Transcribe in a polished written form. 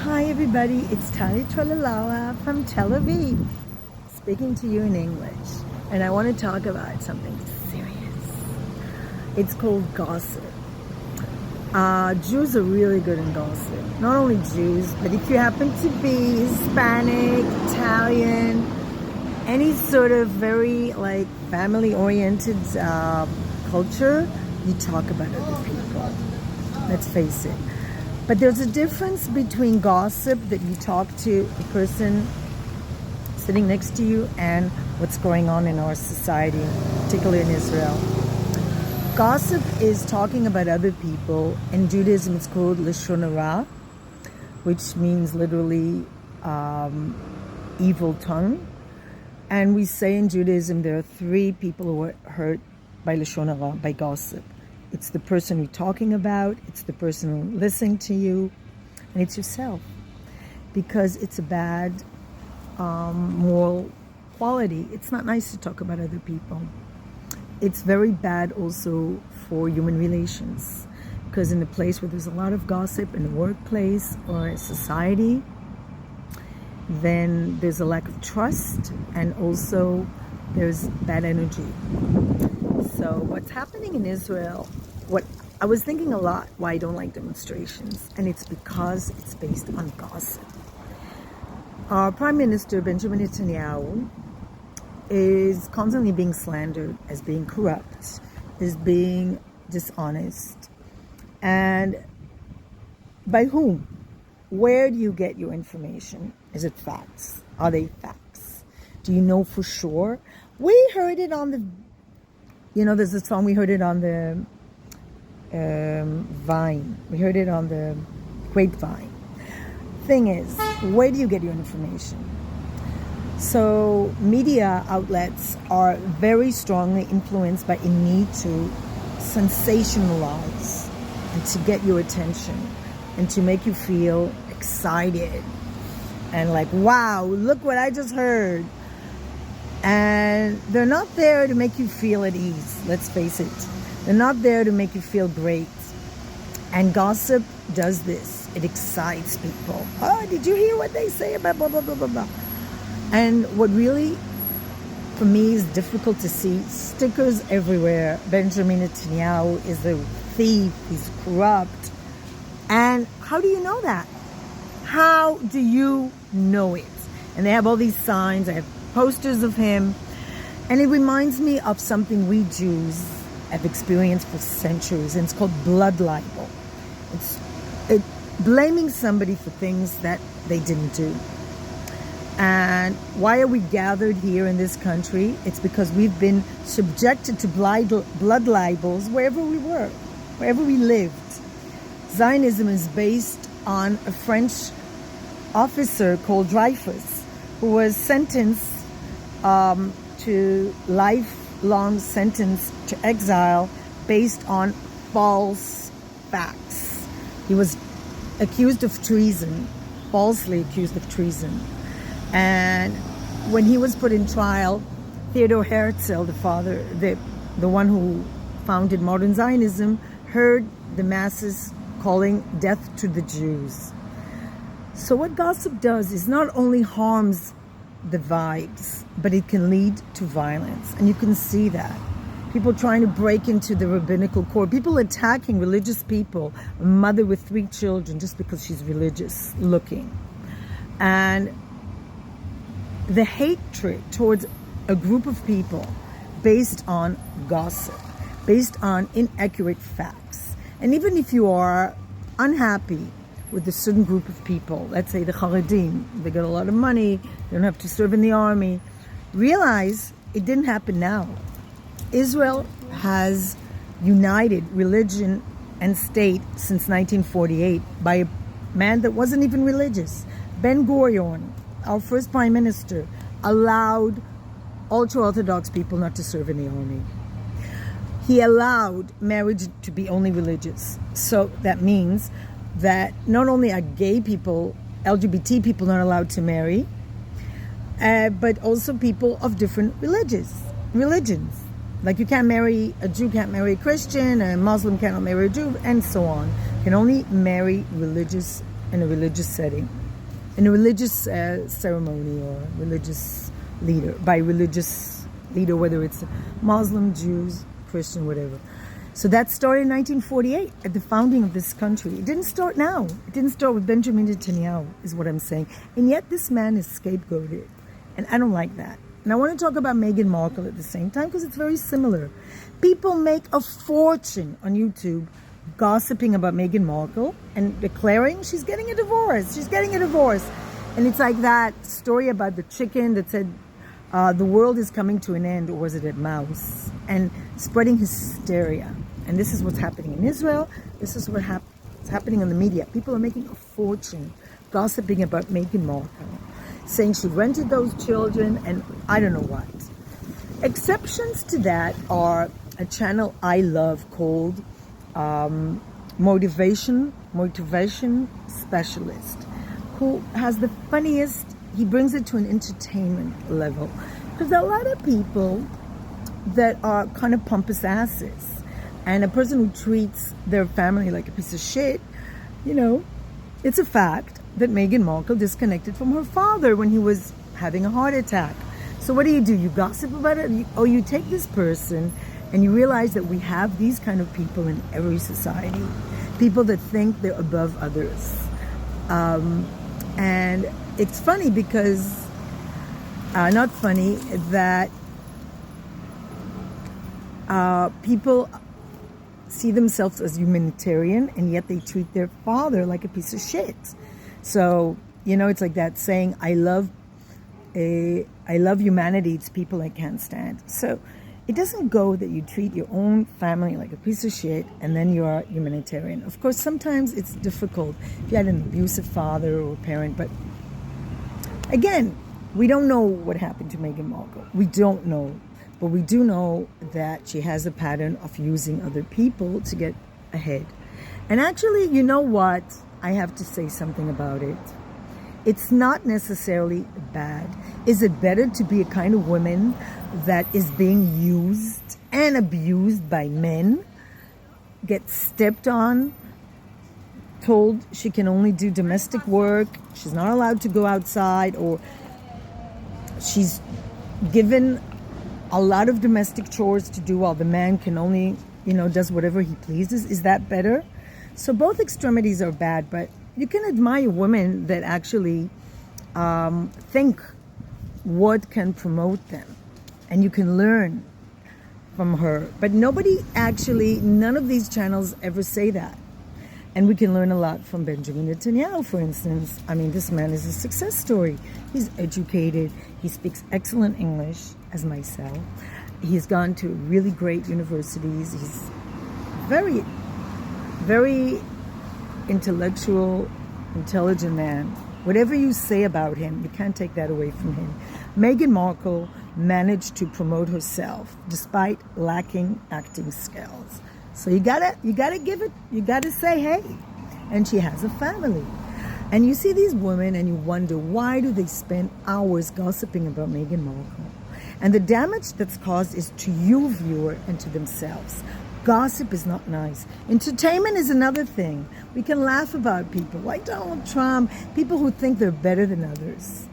Hi everybody, it's Tali Tralalawa from Tel Aviv, speaking to you in English, and I want to talk about something serious. It's called gossip. Jews are really good in gossip. Not only Jews, but if you happen to be Hispanic, Italian, any sort of very family-oriented culture, you talk about other people. Let's face it. But there's a difference between gossip that you talk to the person sitting next to you and what's going on in our society, particularly in Israel. Gossip is talking about other people. In Judaism, it's called Lashon Hara, which means literally evil tongue. And we say in Judaism there are three people who are hurt by Lashon Hara, by gossip. It's the person you're talking about, it's the person who's listening to you, and it's yourself. Because it's a bad moral quality. It's not nice to talk about other people. It's very bad also for human relations. Because in a place where there's a lot of gossip, in a workplace or a society, then there's a lack of trust, and also there's bad energy. So what's happening in Israel, what I was thinking a lot why I don't like demonstrations, and it's because it's based on gossip. Our Prime Minister, Benjamin Nethanyahu, is constantly being slandered as being corrupt, as being dishonest. And by whom? Where do you get your information? Is it facts? Are they facts? Do you know for sure? We heard it on the, there's a song, we heard it on the vine. We heard it on the grapevine. Thing is, where do you get your information? So media outlets are very strongly influenced by a need to sensationalize and to get your attention and to make you feel excited and like, wow, look what I just heard. And they're not there to make you feel at ease, let's face it. They're not there to make you feel great. And gossip does this. It excites people. Oh, did you hear what they say about blah, blah, blah, blah, blah. And what really, for me, is difficult to see, stickers everywhere. Benjamin Netanyahu is a thief. He's corrupt. And how do you know that? How do you know it? And they have all these signs. I have posters of him. And it reminds me of something we Jews have experienced for centuries. And it's called blood libel. It's blaming somebody for things that they didn't do. And why are we gathered here in this country? It's because we've been subjected to blood libels wherever we were, wherever we lived. Zionism is based on a French officer called Dreyfus, who was sentenced to lifelong sentence to exile based on false facts. He was accused of treason, falsely accused of treason. And when he was put in trial, Theodor Herzl, the father, the one who founded modern Zionism, heard the masses calling death to the Jews. So what gossip does is not only harms the vibes, but it can lead to violence. And you can see that. People trying to break into the rabbinical court, people attacking religious people, a mother with 3 children just because she's religious looking. And the hatred towards a group of people based on gossip, based on inaccurate facts. And even if you are unhappy with a certain group of people, let's say the Haredim, they get a lot of money, they don't have to serve in the army, realize it didn't happen now. Israel has united religion and state since 1948 by a man that wasn't even religious. Ben-Gurion, our first prime minister, allowed ultra-Orthodox people not to serve in the army. He allowed marriage to be only religious. So that means that not only are gay people, LGBT people not allowed to marry, but also people of different religions. Like you can't marry, a Jew can't marry a Christian, a Muslim cannot marry a Jew, and so on. You can only marry religious in a religious setting, in a religious ceremony or religious leader, by religious leader, whether it's Muslim, Jews, Christian, whatever. So that started in 1948 at the founding of this country. It didn't start now. It didn't start with Benjamin Netanyahu, is what I'm saying. And yet this man is scapegoated. And I don't like that. And I want to talk about Meghan Markle at the same time because it's very similar. People make a fortune on YouTube gossiping about Meghan Markle and declaring she's getting a divorce. She's getting a divorce. And it's like that story about the chicken that said, the world is coming to an end, or was it a mouse? And spreading hysteria. And this is what's happening in Israel. This is what's happening in the media. People are making a fortune gossiping about Meghan Markle, saying she rented those children and I don't know what. Exceptions to that are a channel I love called Motivation Specialist, who has the funniest, he brings it to an entertainment level. Because there are a lot of people that are kind of pompous asses. And a person who treats their family like a piece of shit, you know, it's a fact that Meghan Markle disconnected from her father when he was having a heart attack. So what do? You gossip about it? Or you take this person and you realize that we have these kind of people in every society. People that think they're above others. And it's funny because, not funny, that people see themselves as humanitarian and yet they treat their father like a piece of shit. So, you know, it's like that saying, I love humanity, it's people I can't stand. So it doesn't go that you treat your own family like a piece of shit and then you are humanitarian. Of course, sometimes it's difficult if you had an abusive father or parent, but again, we don't know what happened to Meghan Markle. We don't know. But we do know that she has a pattern of using other people to get ahead. And actually, you know what? I have to say something about it. It's not necessarily bad. Is it better to be a kind of woman that is being used and abused by men, gets stepped on, told she can only do domestic work, she's not allowed to go outside, or she's given a lot of domestic chores to do while the man can only, you know, does whatever he pleases? Is that better? So both extremities are bad, but you can admire women that actually think what can promote them. And you can learn from her. But none of these channels ever say that. And we can learn a lot from Benjamin Netanyahu, for instance. I mean, this man is a success story. He's educated. He speaks excellent English, as myself. He's gone to really great universities. He's very, very intellectual, intelligent man. Whatever you say about him, you can't take that away from him. Meghan Markle managed to promote herself despite lacking acting skills. So you gotta give it, you gotta say, hey. And she has a family. And you see these women and you wonder, why do they spend hours gossiping about Meghan Markle? And the damage that's caused is to you, viewer, and to themselves. Gossip is not nice. Entertainment is another thing. We can laugh about people like Donald Trump, people who think they're better than others.